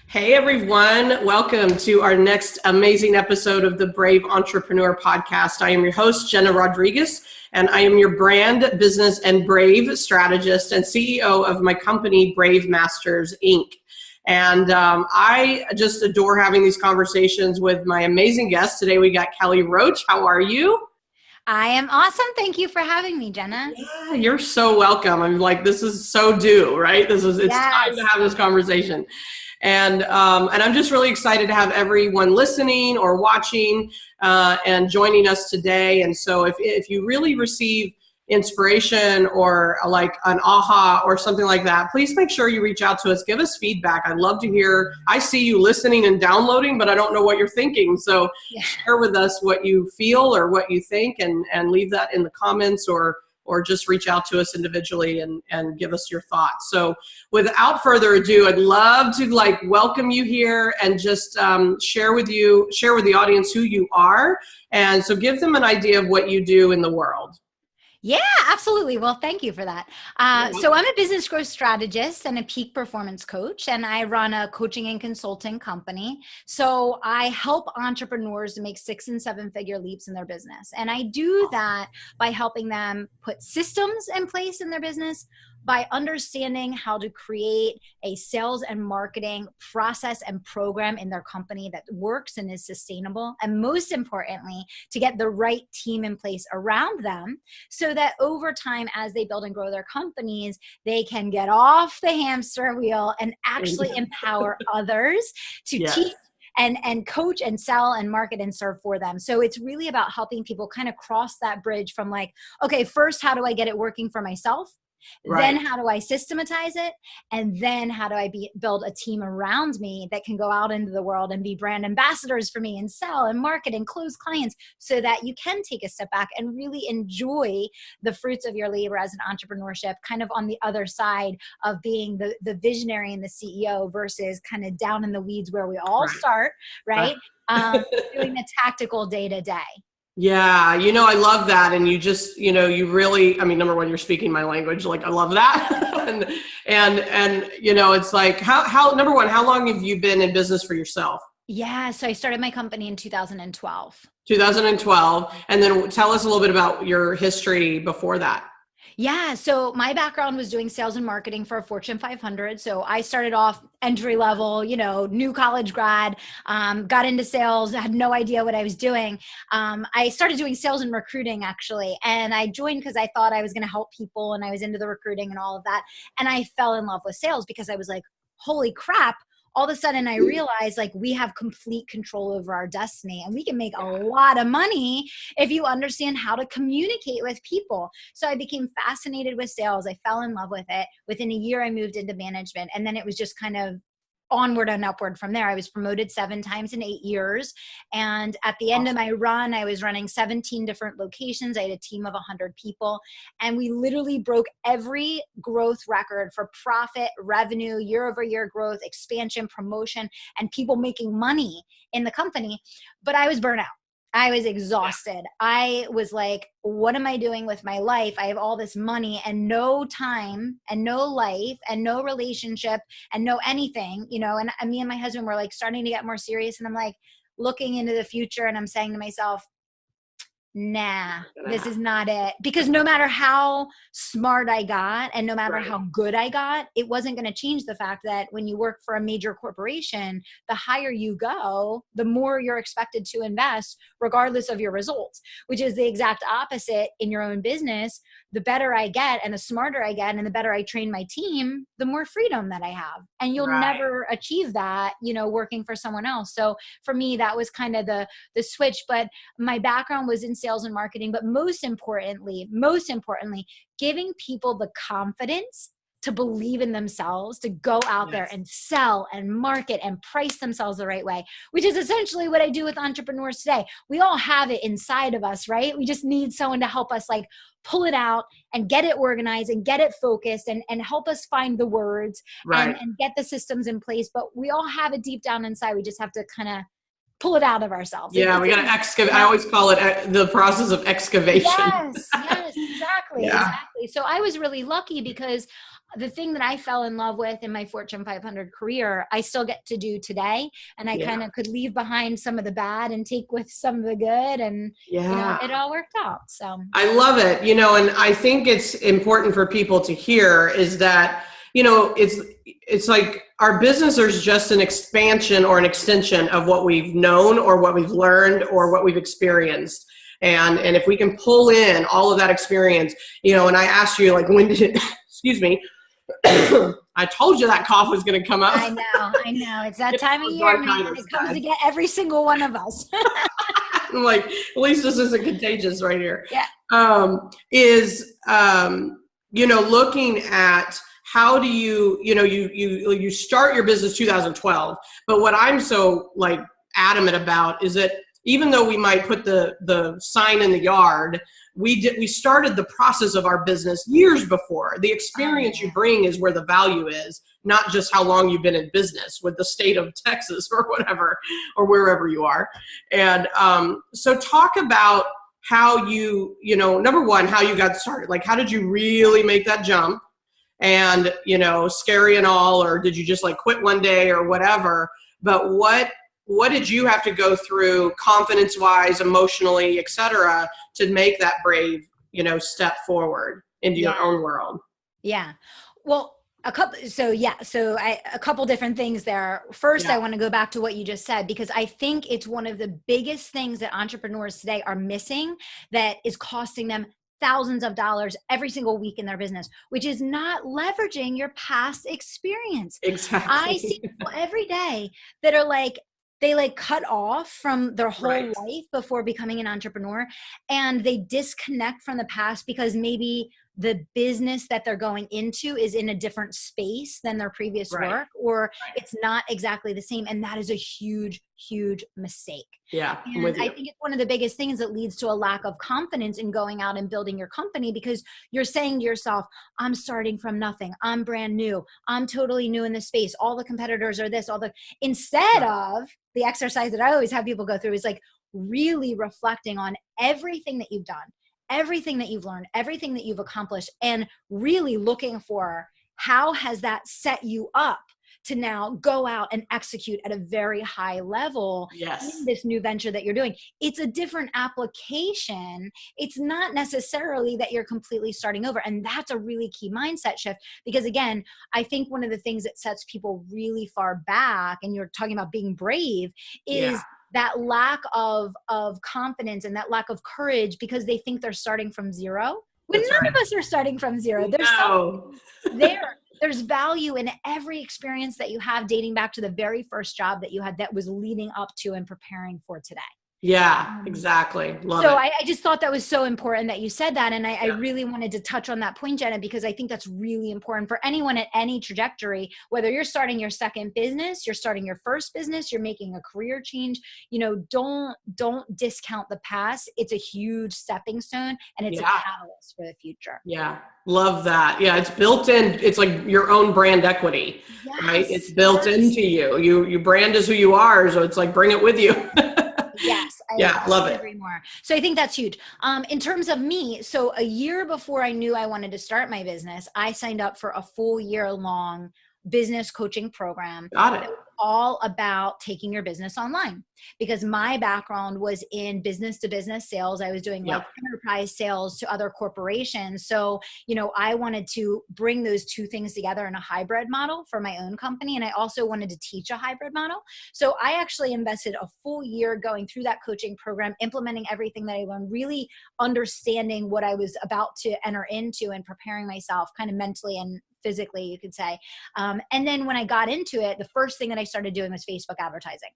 Hey everyone, welcome to our next amazing episode of the Brave Entrepreneur Podcast. I am your host, Jena Rodriguez, and I am your brand, business, and brave strategist and CEO of my company, Brave Masters, Inc. And I just adore having these conversations with my amazing guests. Today we got Kelly Roach. How are you? I am awesome. Thank you for having me, Jena. Yeah, you're so welcome. I'm like, this is so due, right? It's time to have this conversation. And I'm just really excited to have everyone listening or watching and joining us today. And so if you really receive inspiration or like an aha or something like that, please make sure you reach out to us. Give us feedback. I'd love to hear. I see you listening and downloading, but I don't know what you're thinking. So share with us what you feel or what you think, and leave that in the comments or just reach out to us individually and give us your thoughts. So without further ado, I'd love to welcome you here and just share with the audience who you are. And so give them an idea of what you do in the world. Yeah, absolutely. Well, thank you for that. So I'm a business growth strategist and a peak performance coach, and I run a coaching and consulting company. So I help entrepreneurs to make 6- and 7-figure leaps in their business. And I do that by helping them put systems in place in their business, by understanding how to create a sales and marketing process and program in their company that works and is sustainable. And most importantly, to get the right team in place around them so that over time, as they build and grow their companies, they can get off the hamster wheel and actually empower others to teach and coach and sell and market and serve for them. So it's really about helping people kind of cross that bridge from okay, first, how do I get it working for myself? Right. Then how do I systematize it? And then how do I build a team around me that can go out into the world and be brand ambassadors for me and sell and market and close clients so that you can take a step back and really enjoy the fruits of your labor as an entrepreneurship, kind of on the other side of being the visionary and the CEO versus kind of down in the weeds where we all start, right? Doing the tactical day to day. Yeah, I love that. And you just, you really, number one, you're speaking my language. I love that. and it's like, how, number one, how long have you been in business for yourself? Yeah. So I started my company in 2012. 2012. And then tell us a little bit about your history before that. Yeah. So my background was doing sales and marketing for a Fortune 500. So I started off entry level, new college grad, got into sales, had no idea what I was doing. I started doing sales and recruiting actually. And I joined because I thought I was going to help people and I was into the recruiting and all of that. And I fell in love with sales because I was like, holy crap. All of a sudden I realized we have complete control over our destiny and we can make a lot of money if you understand how to communicate with people. So I became fascinated with sales. I fell in love with it. Within a year, I moved into management, and then it was just kind of onward and upward from there. I was promoted 7 times in 8 years. And at the end of my run, I was running 17 different locations. I had a team of 100 people. And we literally broke every growth record for profit, revenue, year-over-year growth, expansion, promotion, and people making money in the company. But I was burnt out. I was exhausted. I was like, what am I doing with my life? I have all this money and no time and no life and no relationship and no anything, and me and my husband were starting to get more serious. And I'm looking into the future and I'm saying to myself, nah, this is not it. Because no matter how smart I got and no matter how good I got, it wasn't going to change the fact that when you work for a major corporation, the higher you go, the more you're expected to invest regardless of your results, which is the exact opposite in your own business. The better I get and the smarter I get and the better I train my team, the more freedom that I have. And you'll never achieve that, working for someone else. So for me, that was kind of the switch. But my background was in sales and marketing, but most importantly, giving people the confidence to believe in themselves, to go out there and sell and market and price themselves the right way, which is essentially what I do with entrepreneurs today. We all have it inside of us, right? We just need someone to help us pull it out and get it organized and get it focused and help us find the words and get the systems in place. But we all have it deep down inside. We just have to kind of pull it out of ourselves. Yeah, we got to excavate. I always call it the process of excavation. Yes, exactly. So I was really lucky because the thing that I fell in love with in my Fortune 500 career, I still get to do today. And I kind of could leave behind some of the bad and take with some of the good. And, you know, it all worked out. So I love it. You know, and I think it's important for people to hear is that, you know, it's like our business is just an expansion or an extension of what we've known or what we've learned or what we've experienced. And if we can pull in all of that experience, you know, and I asked you, like, when did it, excuse me, I told you that cough was going to come up. I know. It's that time of year, man. It comes to get every single one of us. I'm like, at least this isn't contagious right here. Yeah. You know, looking at how do you, you know, you start your business 2012, but what I'm so like adamant about is that even though we might put the sign in the yard, we started the process of our business years before. The experience you bring is where the value is, not just how long you've been in business with the state of Texas or whatever, or wherever you are. And so talk about how you know, number one, how you got started. Like, how did you really make that jump? And, you know, scary and all, or did you just like quit one day or whatever? But what did you have to go through confidence-wise, emotionally, et cetera, to make that brave, you know, step forward into your own world? Yeah. Well, a couple different things there. First, I want to go back to what you just said, because I think it's one of the biggest things that entrepreneurs today are missing that is costing them thousands of dollars every single week in their business, which is not leveraging your past experience. Exactly. I see people every day that are like, they like cut off from their whole life before becoming an entrepreneur, and they disconnect from the past because maybe the business that they're going into is in a different space than their previous work, or it's not exactly the same. And that is a huge, huge mistake. Yeah. And I think it's one of the biggest things that leads to a lack of confidence in going out and building your company, because you're saying to yourself, I'm starting from nothing. I'm brand new. I'm totally new in this space. All the competitors are this, instead of the exercise that I always have people go through is like really reflecting on everything that you've done, everything that you've learned, everything that you've accomplished, and really looking for how has that set you up to now go out and execute at a very high level in this new venture that you're doing. It's a different application. It's not necessarily that you're completely starting over. And that's a really key mindset shift, because again, I think one of the things that sets people really far back, and you're talking about being brave, is that lack of confidence and that lack of courage, because they think they're starting from zero. When none of us are starting from zero. There's value in every experience that you have dating back to the very first job that you had that was leading up to and preparing for today. Yeah, exactly. Love it. I just thought that was so important that you said that. And I really wanted to touch on that point, Jena, because I think that's really important for anyone at any trajectory, whether you're starting your second business, you're starting your first business, you're making a career change, you know, don't discount the past. It's a huge stepping stone, and it's a catalyst for the future. Yeah. Love that. Yeah. It's built in. It's like your own brand equity, right? It's built into you. You brand as who you are. So it's like, bring it with you. Yes. I love it. Agree more. So I think that's huge. In terms of me, so a year before I knew I wanted to start my business, I signed up for a full year long business coaching program. Got it. All about taking your business online, because my background was in business to business sales. I was doing like enterprise sales to other corporations. So, you know, I wanted to bring those two things together in a hybrid model for my own company. And I also wanted to teach a hybrid model. So I actually invested a full year going through that coaching program, implementing everything that I learned, really understanding what I was about to enter into and preparing myself kind of mentally and physically, you could say. And then when I got into it, the first thing that I started doing was Facebook advertising.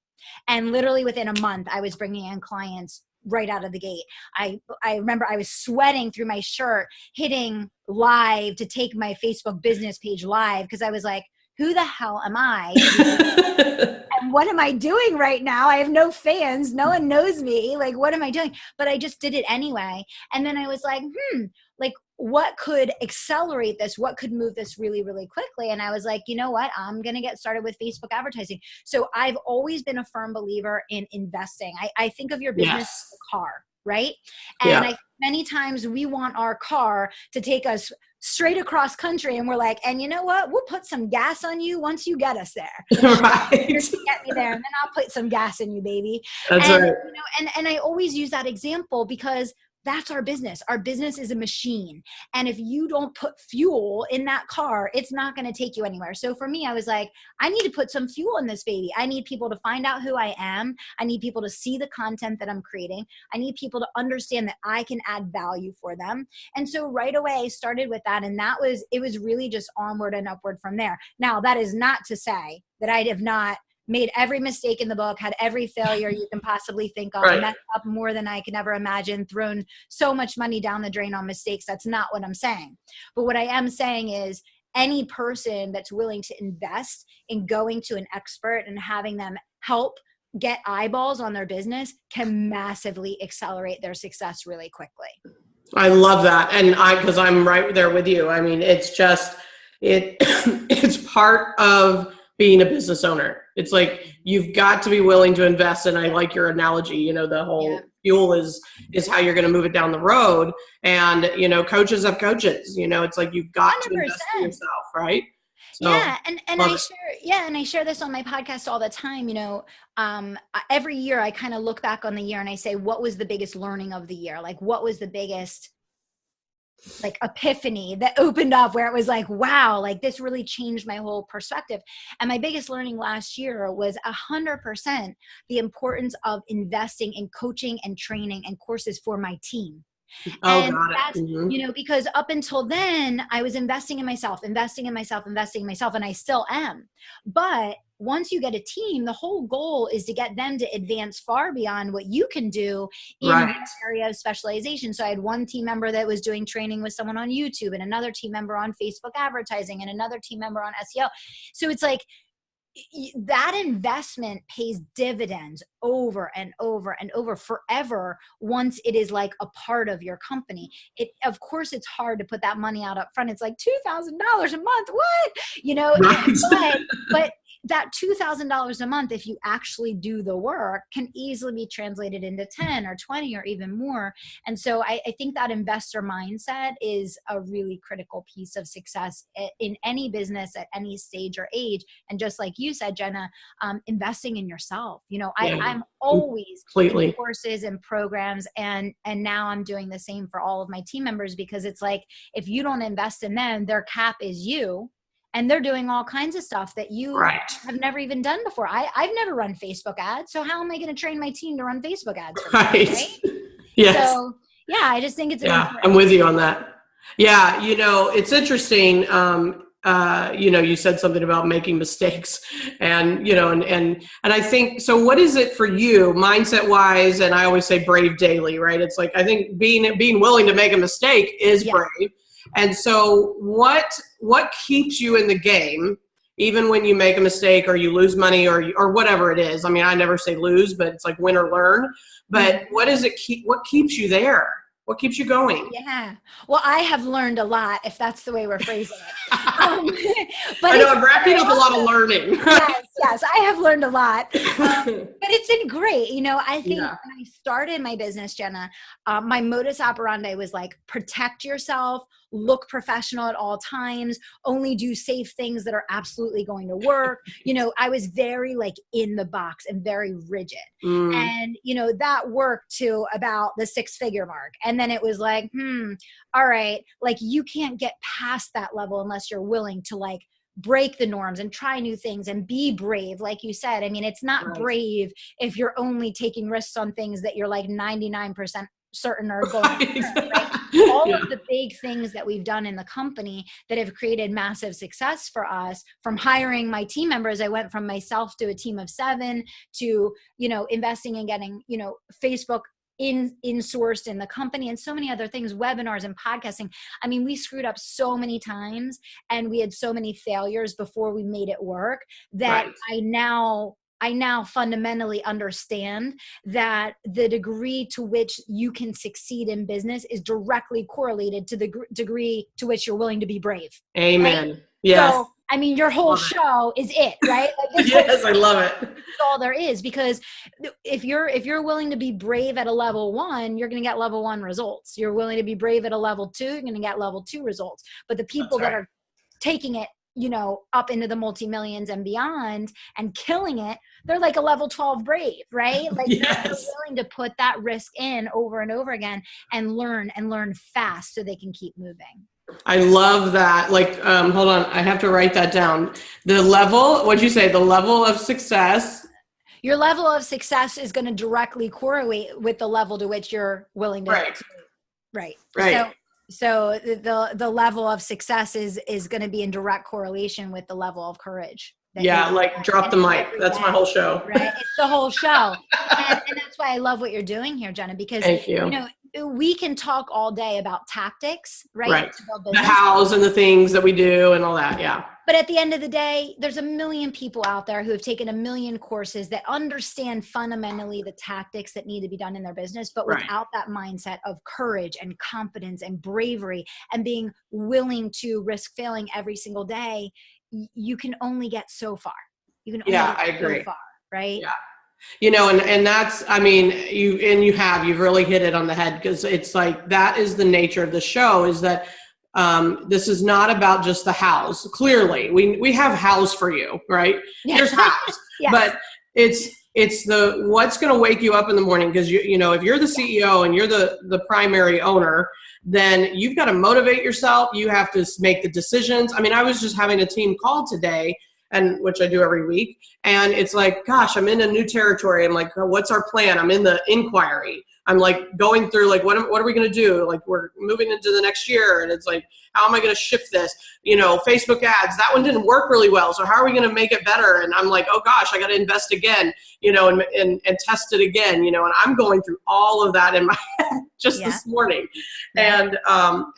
And literally within a month, I was bringing in clients right out of the gate. I remember I was sweating through my shirt, hitting live to take my Facebook business page live, because I was like, who the hell am I? And what am I doing right now? I have no fans. No one knows me. Like, what am I doing? But I just did it anyway. And then I was like, like, what could accelerate this? What could move this really, really quickly? And I was like, you know what? I'm going to get started with Facebook advertising. So I've always been a firm believer in investing. I think of your business as a car, right? And I many times we want our car to take us straight across country, and we're like, and you know what? We'll put some gas on you once you get us there. Right. Get me there, and then I'll put some gas in you, baby. That's and right. you know, and I always use that example because that's our business. Our business is a machine. And if you don't put fuel in that car, it's not going to take you anywhere. So for me, I was like, I need to put some fuel in this baby. I need people to find out who I am. I need people to see the content that I'm creating. I need people to understand that I can add value for them. And so right away I started with that. And it was really just onward and upward from there. Now, that is not to say that I have not made every mistake in the book, had every failure you can possibly think of, messed up more than I can ever imagine, thrown so much money down the drain on mistakes. That's not what I'm saying. But what I am saying is any person that's willing to invest in going to an expert and having them help get eyeballs on their business can massively accelerate their success really quickly. I love that. And because I'm right there with you. I mean, it's just, it's part of being a business owner. It's like, you've got to be willing to invest. And I like your analogy, you know, the whole fuel is how you're going to move it down the road. And, you know, coaches have coaches, you know, it's like, you've got 100%. To invest in yourself. Right. So, I share this on my podcast all the time. You know, every year I kind of look back on the year and I say, what was the biggest learning of the year? Like, what was the biggest like epiphany that opened up where it was like, wow, like this really changed my whole perspective. And my biggest learning last year was 100% the importance of investing in coaching and training and courses for my team. And that's, you know, because up until then I was investing in myself, and I still am. But once you get a team, the whole goal is to get them to advance far beyond what you can do in the area of specialization. So I had one team member that was doing training with someone on YouTube, and another team member on Facebook advertising, and another team member on SEO. So it's like, that investment pays dividends over and over and over forever once it is like a part of your company. Of course, it's hard to put that money out up front. It's like $2,000 a month. What? You know, but that $2,000 a month, if you actually do the work, can easily be translated into 10 or 20 or even more. And so I think that investor mindset is a really critical piece of success in any business at any stage or age. And just like you said, Jena, investing in yourself. You know, I'm always in courses and programs, and now I'm doing the same for all of my team members, because it's like, if you don't invest in them, their cap is you. And they're doing all kinds of stuff that you have never even done before. I've never run Facebook ads. So how am I going to train my team to run Facebook ads for me, right? Yes. So yeah, I just think it's I'm with you on that. Yeah. You know, it's interesting. You know, you said something about making mistakes, and, you know, and I think, so what is it for you mindset wise? And I always say brave daily, right? It's like, I think being willing to make a mistake is brave. And so what keeps you in the game, even when you make a mistake or you lose money or whatever it is? I mean, I never say lose, but it's like win or learn. But what keeps you there? What keeps you going? Yeah. Well, I have learned a lot, if that's the way we're phrasing it. But I know I'm wrapping up a lot of learning. Yes, I have learned a lot. But it's been great. You know, I think when I started my business, Jena, my modus operandi was like, protect yourself, look professional at all times, only do safe things that are absolutely going to work. You know, I was very like in the box and very rigid. And, you know, that worked to about the 6-figure mark. And then it was like, all right, like you can't get past that level unless you're willing to like break the norms and try new things and be brave. Like you said, I mean, it's not brave if you're only taking risks on things that you're like 99% certain are going to happen, right? All of the big things that we've done in the company that have created massive success for us, from hiring my team members, I went from myself to a team of 7 to, you know, investing in getting, you know, Facebook in-sourced in the company, and so many other things, webinars and podcasting. I mean, we screwed up so many times and we had so many failures before we made it work that I now fundamentally understand that the degree to which you can succeed in business is directly correlated to the degree to which you're willing to be brave. Amen. Right? Yes. So, I mean, your whole show is it, right? Like yes, I love it. all there is, because if you're willing to be brave at a level 1, you're going to get level 1 results. You're willing to be brave at a level 2, you're going to get level 2 results. But the people that are taking it, up into the multi-millions and beyond and killing it, they're like a level 12 brave, right? Like they're willing to put that risk in over and over again and learn fast so they can keep moving. I love that. Like, hold on, I have to write that down. The level, what'd you say? The level of success. Your level of success is going to directly correlate with the level to which you're willing to. Right. So the level of success is going to be in direct correlation with the level of courage. Like drop the mic. That's my whole show. Right. It's the whole show. And that's why I love what you're doing here, Jena, because thank you. We can talk all day about tactics, right? To build the hows and the things that we do and all that. Yeah. But at the end of the day, there's a million people out there who have taken a million courses that understand fundamentally the tactics that need to be done in their business, but without that mindset of courage and confidence and bravery and being willing to risk failing every single day, you can only get so far. You can only get I agree. so far, right? Yeah. And that's, I mean, you've really hit it on the head, because it's like, that is the nature of the show, is that this is not about just the hows. Clearly we have hows for you, right? Here's hows, but it's the, what's going to wake you up in the morning. Cause if you're the CEO and you're the primary owner, then you've got to motivate yourself. You have to make the decisions. I mean, I was just having a team call today, and which I do every week. And it's like, gosh, I'm in a new territory. I'm like, what's our plan? I'm in the inquiry. I'm like going through, like, what are we going to do? Like, we're moving into the next year. And it's like, how am I going to shift this? Facebook ads, that one didn't work really well. So how are we going to make it better? And I'm like, oh gosh, I got to invest again, and test it again, and I'm going through all of that in my head just this morning. And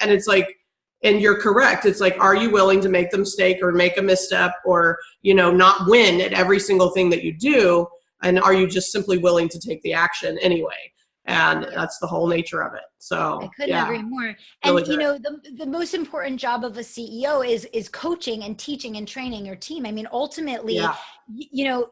it's like, and you're correct. It's like, are you willing to make the mistake or make a misstep or, not win at every single thing that you do? And are you just simply willing to take the action anyway? And that's the whole nature of it. So I couldn't agree more. And the most important job of a CEO is coaching and teaching and training your team. I mean, ultimately,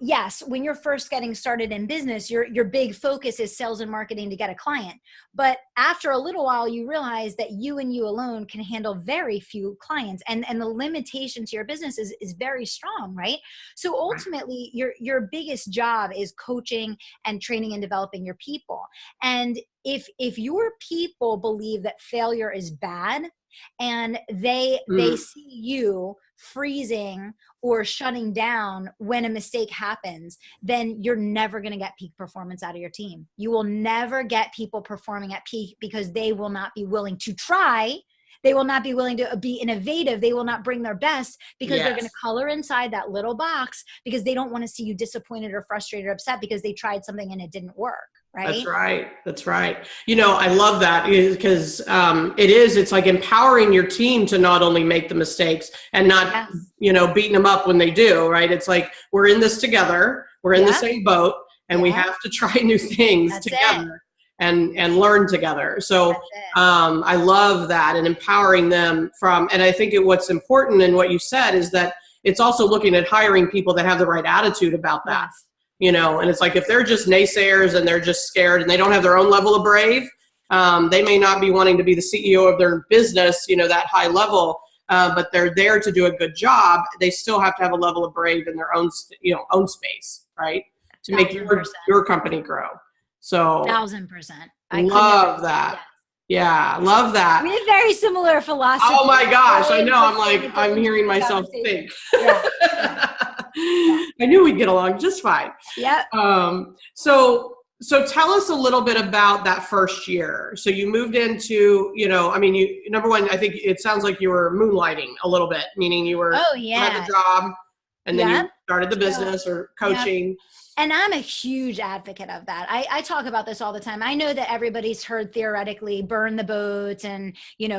yes, when you're first getting started in business, your big focus is sales and marketing to get a client. But after a little while, you realize that you and you alone can handle very few clients, and the limitation to your business is very strong, right? So ultimately, your biggest job is coaching and training and developing your people. And if your people believe that failure is bad, and they see you freezing or shutting down when a mistake happens, then you're never going to get peak performance out of your team. You will never get people performing at peak, because they will not be willing to try. They will not be willing to be innovative. They will not bring their best, because they're going to color inside that little box, because they don't want to see you disappointed or frustrated or upset because they tried something and it didn't work. Right? That's right. I love that, because it's like empowering your team to not only make the mistakes and not, beating them up when they do, right? It's like, we're in this together. We're in the same boat, and we have to try new things together and learn together. So I love that, and empowering them and I think what's important in what you said is that it's also looking at hiring people that have the right attitude about that. And it's like, if they're just naysayers and they're just scared and they don't have their own level of brave, they may not be wanting to be the CEO of their business, that high level, but they're there to do a good job. They still have to have a level of brave in their own, own space, right? To make your company grow. So 1,000%. Love that. Yeah, love that. We have very similar philosophy. Oh my gosh, I know. I'm hearing myself think. I knew we'd get along just fine. Yeah. So tell us a little bit about that first year. So you moved into, number one, I think it sounds like you were moonlighting a little bit, meaning you were had the job, and then you started the business or coaching. And I'm a huge advocate of that. I talk about this all the time. I know that everybody's heard theoretically burn the boats and,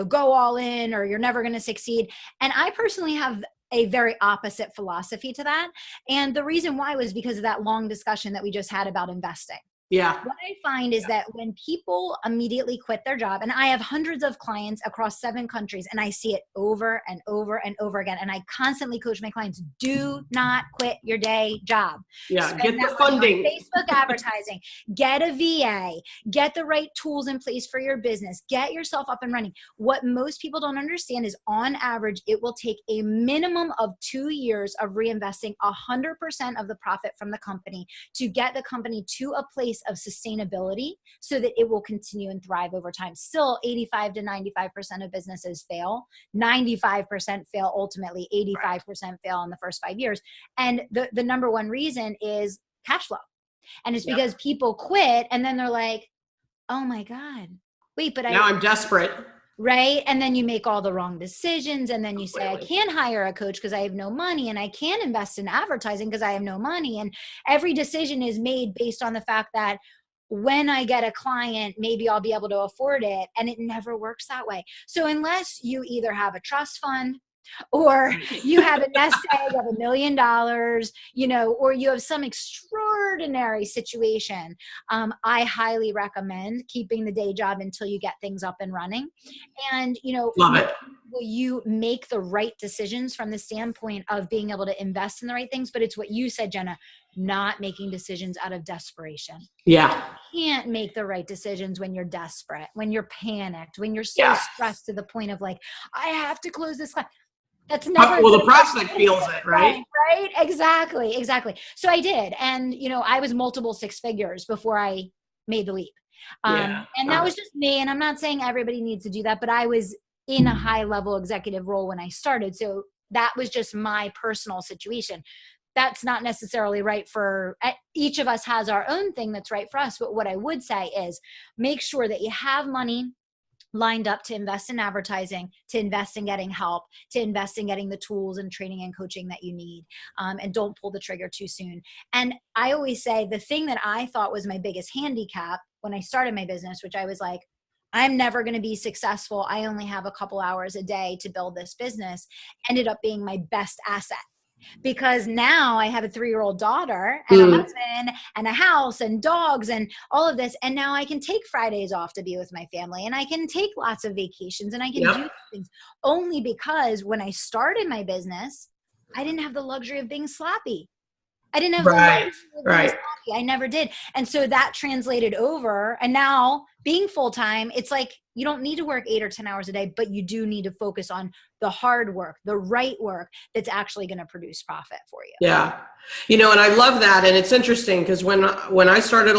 go all in, or you're never going to succeed. And I personally have a very opposite philosophy to that. And the reason why was because of that long discussion that we just had about investing. Yeah. What I find is that when people immediately quit their job, and I have hundreds of clients across 7 countries, and I see it over and over and over again, and I constantly coach my clients, do not quit your day job. Yeah. Spend Get that the money on funding. Facebook advertising, get a VA, get the right tools in place for your business, get yourself up and running. What most people don't understand is on average, it will take a minimum of 2 years of reinvesting 100% of the profit from the company to get the company to a place of sustainability so that it will continue and thrive over time. Still, 85 to 95% of businesses fail. 95% fail ultimately. 85% fail in the first 5 years. And the number one reason is cash flow. And it's because people quit and then they're like, oh my God, wait, but now I'm desperate. Right. And then you make all the wrong decisions. And then you say, I can't hire a coach because I have no money, and I can't invest in advertising because I have no money. And every decision is made based on the fact that when I get a client, maybe I'll be able to afford it. And it never works that way. So unless you either have a trust fund, or you have a nest egg of $1 million, you know, or you have some extraordinary situation, I highly recommend keeping the day job until you get things up and running. And, you know, love it. Will you make the right decisions from the standpoint of being able to invest in the right things? But it's what you said, Jena, not making decisions out of desperation. Yeah. You can't make the right decisions when you're desperate, when you're panicked, when you're so stressed to the point of like, I have to close this class. That's never well, the prospect feels it, right? Right. Exactly. So I did. And, you know, I was multiple 6 figures before I made the leap. And that was just me. And I'm not saying everybody needs to do that, but I was in a high level executive role when I started. So that was just my personal situation. That's not necessarily right for each of us has our own thing that's right for us. But what I would say is make sure that you have money lined up to invest in advertising, to invest in getting help, to invest in getting the tools and training and coaching that you need. And don't pull the trigger too soon. And I always say the thing that I thought was my biggest handicap when I started my business, which I was like, I'm never going to be successful, I only have a couple hours a day to build this business, ended up being my best asset. Because now I have a 3-year-old daughter and a husband and a house and dogs and all of this. And now I can take Fridays off to be with my family, and I can take lots of vacations, and I can do things only because when I started my business, I didn't have the luxury of being sloppy. I didn't have the luxury of being sloppy. I never did. And so that translated over. And now being full-time, it's like you don't need to work 8 or 10 hours a day, but you do need to focus on the hard work, the right work that's actually going to produce profit for you. Yeah. You know, and I love that. And it's interesting because when I started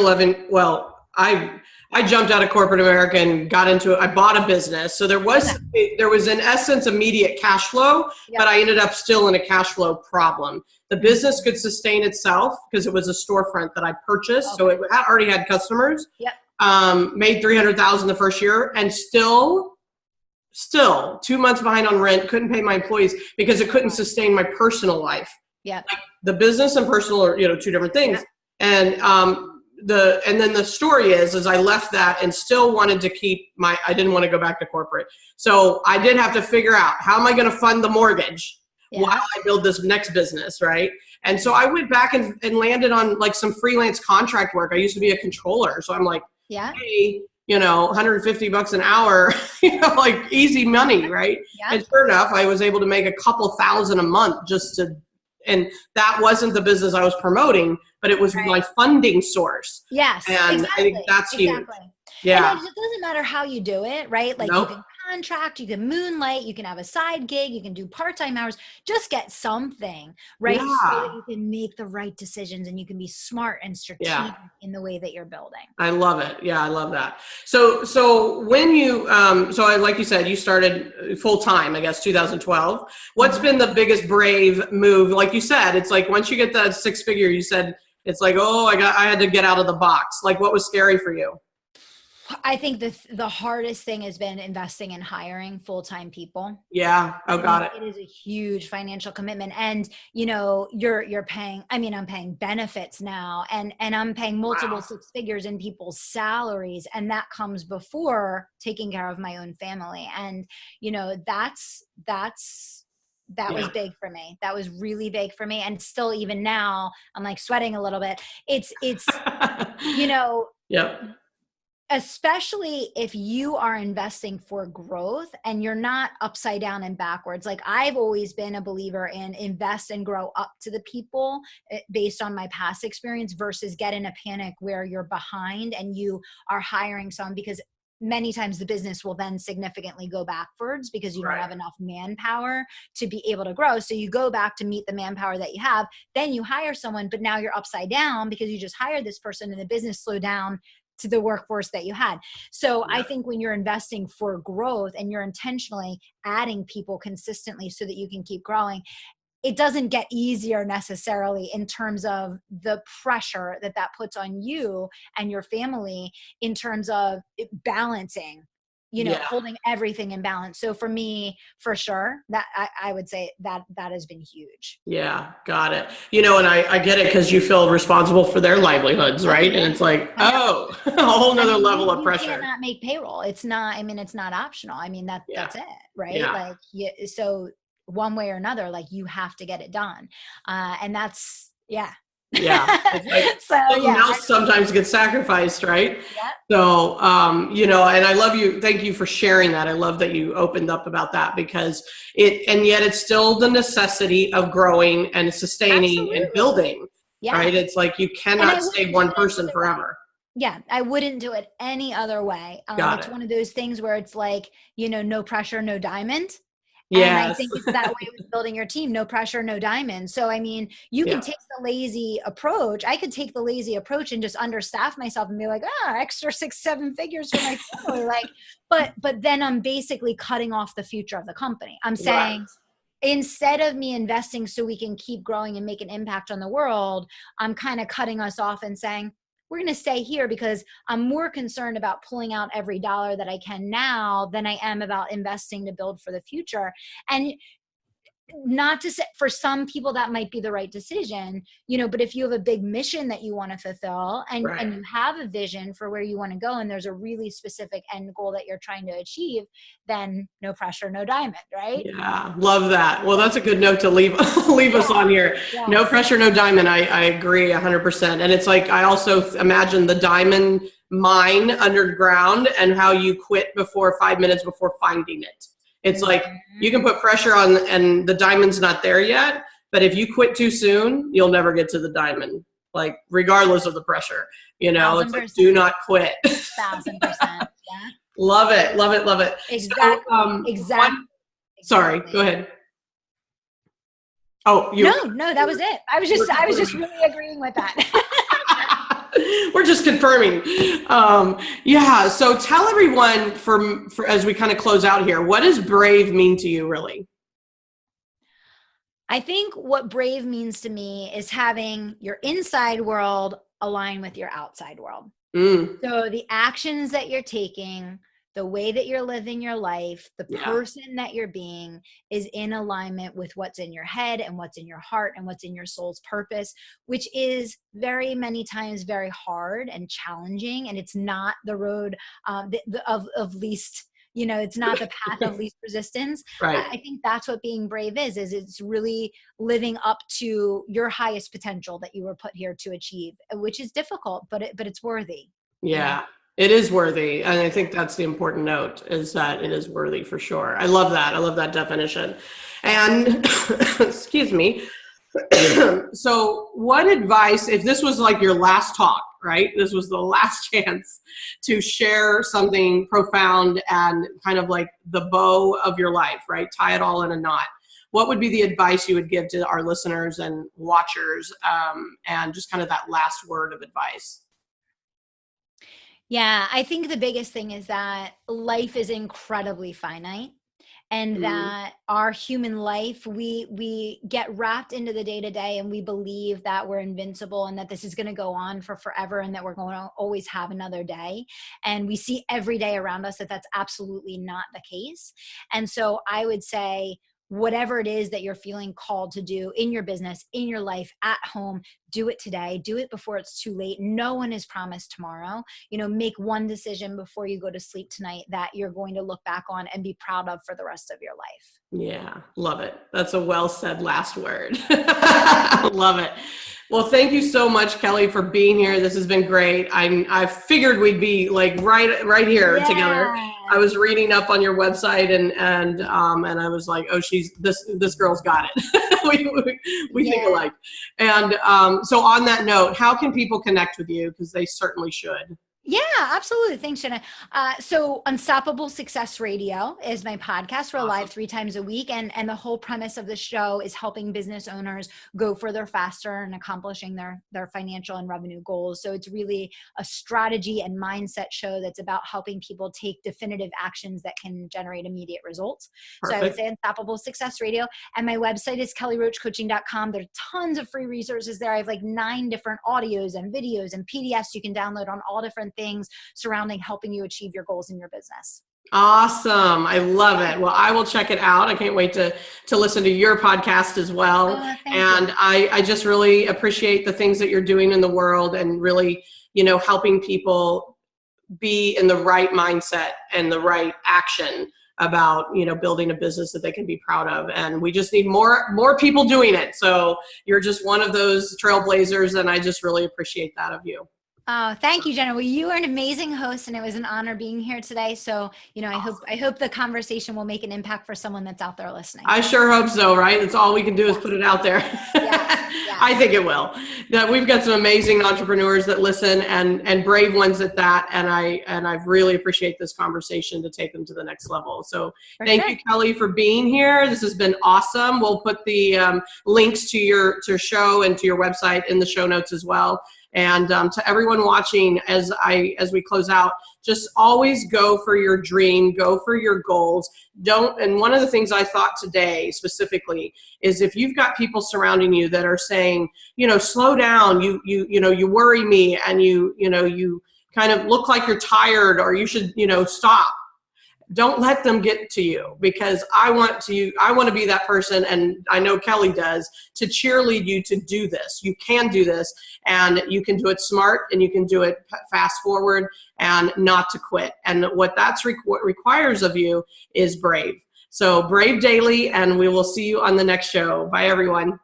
I jumped out of corporate America and got into it. I bought a business. So there was in essence immediate cash flow, but I ended up still in a cash flow problem. The business could sustain itself because it was a storefront that I purchased. So it already had customers, made $300,000 the first year, and still 2 months behind on rent, couldn't pay my employees because it couldn't sustain my personal life. Like the business and personal are, you know, 2 different things. And then the story is I left that and still wanted to keep I didn't want to go back to corporate. So I did have to figure out, how am I going to fund the mortgage while I build this next business, right? And so I went back and landed on like some freelance contract work. I used to be a controller. So I'm like, hey, you know, $150 an hour, you know, like easy money, right? And sure enough, I was able to make a couple thousand a month and that wasn't the business I was promoting, but it was my funding source. Yes. And I think that's huge. Yeah. And it doesn't matter how you do it, right? Like you can contract, you can moonlight, you can have a side gig, you can do part-time hours, just get something, right? So that you can make the right decisions and you can be smart and strategic in the way that you're building. I love it. Yeah, I love that. So when you, like you said, you started full-time, I guess, 2012. What's been the biggest brave move? Like you said, it's like once you get that 6-figure, you said, it's like, oh, I had to get out of the box. Like what was scary for you? I think the hardest thing has been investing in hiring full-time people. Yeah. Oh, got it. It is a huge financial commitment. And, you know, you're paying, I mean, I'm paying benefits now and I'm paying multiple 6 figures in people's salaries. And that comes before taking care of my own family. And, you know, that's That was big for me. That was really big for me. And still, even now, I'm like sweating a little bit. It's, you know, yep. especially if you are investing for growth and you're not upside down and backwards. Like, I've always been a believer in invest and grow up to the people based on my past experience versus get in a panic where you're behind and you are hiring someone, because many times the business will then significantly go backwards because you don't have enough manpower to be able to grow. So you go back to meet the manpower that you have, then you hire someone, but now you're upside down because you just hired this person and the business slowed down to the workforce that you had. So I think when you're investing for growth and you're intentionally adding people consistently so that you can keep growing, it doesn't get easier necessarily in terms of the pressure that puts on you and your family in terms of balancing, holding everything in balance. So for me, for sure, that I would say that has been huge. Yeah, got it. And I get it because you feel responsible for their livelihoods, right? And it's like, a whole nother level of pressure. You cannot make payroll. It's not optional. That's it, right? Yeah. So one way or another, like, you have to get it done. And that's, yeah. It's like something else sometimes gets sacrificed, right? Yeah. So, and I love you. Thank you for sharing that. I love that you opened up about that, because and yet it's still the necessity of growing and sustaining and building, right? It's like, you cannot stay one person forever. Yeah, I wouldn't do it any other way. It's one of those things where it's like, no pressure, no diamond. Yes. And I think it's that way with building your team. No pressure, no diamond. So, you can take the lazy approach. I could take the lazy approach and just understaff myself and be like, extra 6-7 figures for my family. but then I'm basically cutting off the future of the company. I'm saying, instead of me investing so we can keep growing and make an impact on the world, I'm kind of cutting us off and saying, we're going to stay here because I'm more concerned about pulling out every dollar that I can now than I am about investing to build for the future. And not to say, for some people that might be the right decision, but if you have a big mission that you want to fulfill and you have a vision for where you want to go, and there's a really specific end goal that you're trying to achieve, then no pressure, no diamond, right? Yeah, love that. Well, that's a good note to leave us on here. Yes. No pressure, no diamond. I agree 100%. And it's like, I also imagine the diamond mine underground and how you quit 5 minutes before finding it. It's like, you can put pressure on and the diamond's not there yet, but if you quit too soon, you'll never get to the diamond, like, regardless of the pressure, it's like, do not quit. 1,000%. Yeah. Love it. Love it. Love it. Exactly. So, exactly. Sorry, go ahead. Oh, no, that was it. I was just really agreeing with that. We're just confirming. So tell everyone, for as we kind of close out here, what does brave mean to you, really? I think what brave means to me is having your inside world align with your outside world. So the actions that you're taking, the way that you're living your life, the person that you're being is in alignment with what's in your head and what's in your heart and what's in your soul's purpose, which is very many times very hard and challenging. And it's not the road of least, it's not the path of least resistance. Right. I think that's what being brave is it's really living up to your highest potential that you were put here to achieve, which is difficult, but it's worthy. Yeah. It is worthy. And I think that's the important note, is that it is worthy for sure. I love that. I love that definition. And excuse me. So what advice, if this was like your last talk, right? This was the last chance to share something profound and kind of like the bow of your life, right? Tie it all in a knot. What would be the advice you would give to our listeners and watchers, and just kind of that last word of advice? Yeah, I think the biggest thing is that life is incredibly finite, and that our human life, we get wrapped into the day-to-day and we believe that we're invincible and that this is going to go on for forever and that we're going to always have another day. And we see every day around us that that's absolutely not the case. And so I would say, whatever it is that you're feeling called to do in your business, in your life, at home, do it today, do it before it's too late. No one is promised tomorrow. Make one decision before you go to sleep tonight that you're going to look back on and be proud of for the rest of your life. Yeah, love it. That's a well said last word. Love it. Well, thank you so much, Kelly, for being here. This has been great. I figured we'd be like right here together. I was reading up on your website and I was like, oh, this girl's got it. we think alike. And so on that note, how can people connect with you? Because they certainly should. Yeah, absolutely. Thanks, Jena. So Unstoppable Success Radio is my podcast. We're live 3 times a week. And the whole premise of the show is helping business owners go further faster and accomplishing their financial and revenue goals. So it's really a strategy and mindset show that's about helping people take definitive actions that can generate immediate results. Perfect. So I would say Unstoppable Success Radio. And my website is kellyroachcoaching.com. There are tons of free resources there. I have like 9 different audios and videos and PDFs you can download on all different things surrounding helping you achieve your goals in your business. Awesome. I love it. Well, I will check it out. I can't wait to listen to your podcast as well. And I just really appreciate the things that you're doing in the world and really, helping people be in the right mindset and the right action about, building a business that they can be proud of. And we just need more people doing it. So you're just one of those trailblazers. And I just really appreciate that of you. Oh, thank you, Jena. Well, you are an amazing host, and it was an honor being here today. So, I hope the conversation will make an impact for someone that's out there listening. I sure hope so, right? That's all we can do is put it out there. Yes. I think it will. We've got some amazing entrepreneurs that listen and brave ones at that. And I really appreciate this conversation to take them to the next level. So thank you, Kelly, for being here. This has been awesome. We'll put the links to your show and to your website in the show notes as well. And to everyone watching, as we close out, just always go for your dream, go for your goals. And one of the things I thought today specifically is if you've got people surrounding you that are saying, slow down, you worry me, and you kind of look like you're tired, or you should, stop. Don't let them get to you, because I want to be that person, and I know Kelly does, to cheerlead you to do this. You can do this, and you can do it smart, and you can do it fast forward, and not to quit. And what that's requires of you is brave. So brave daily, and we will see you on the next show. Bye, everyone.